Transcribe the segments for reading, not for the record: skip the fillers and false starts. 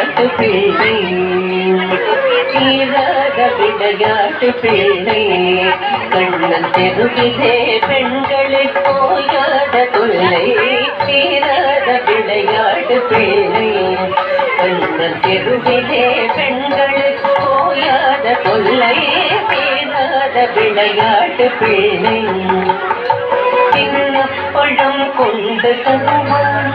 விளையாட்டு பிள்ளை தீராத விளையாட்டு பிள்ளை கண்ணன் தெருவிலே பெண்களை போயாத தொல்லை தீராத விளையாட்டு பிள்ளை கண்ணன் தெருவிலே பெண்களை போயாத தொல்லை தீராத விளையாட்டு பிள்ளை சின்னப்பழம் கொண்டு தருவான்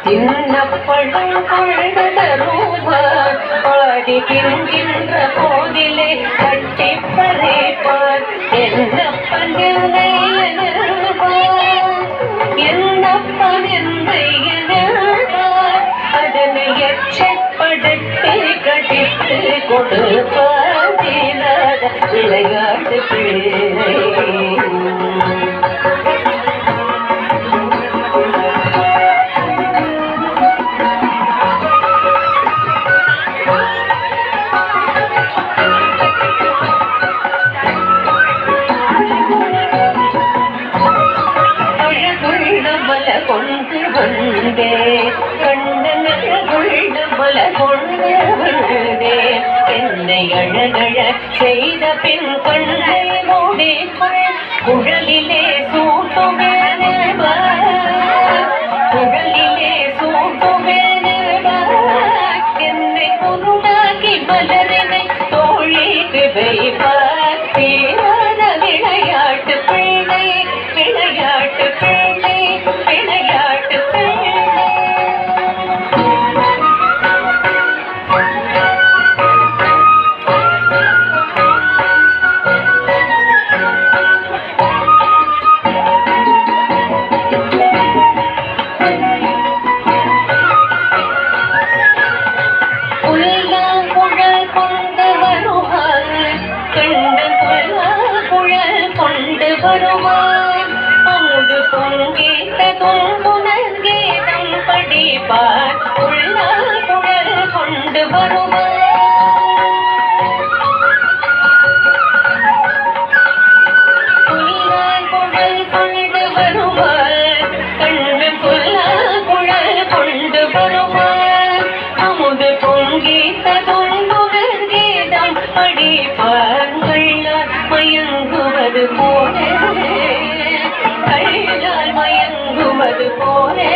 சின்னப்பழம் கொண்டு தருவான் பாடி தின்கின்ற போதிலே கட்டி பறைப்பார் என்னப்பன் என்னை எனல்வார் என்னப்பன் என்னை எனல்வார் அதனை எச்சப்படுத்தி கடித்து கொடுப்பார் தீராத விளையாட்டு பிள்ளை கொண்டு வந்தே கண்ணனுள்ள மல கொண்டு வந்தே என்னை அழகழ செய்த பின் கண்ணை மூடிக்கொள் குழலிலே சூட்டுவேன் குழலிலே சூட்டுவேன் என்னை பொருளாக்கி மலரினை தோழிக்கு வைப்பார் தீராத விளையாட்டு பிள்ளை விளையாட்டு பிள்ளை விளையாட்டு புல்லாங்குழல் கொண்டு வருவார் கண்டன் புல்லாங்குழல் கொண்டு வருவார் அமுது பொங்கீட்ட துன்புணர் கீதம் படிப்பார் புல்லாங்குழல் கொண்டு வருவார் புல்லாங்குழல் கொண்டு வருவார் கண்டன் புல்லாங்குழல் கொண்டு வருவார் அமுது பொங்கீட்ட துன்புணர் கீதம் படிப்பார் மயங்குவது போலே கையால் மயங்குவது போலே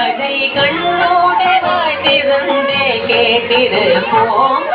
அதை கண்ணோடு வாய்த்திருந்தே கேட்டிருப்போம்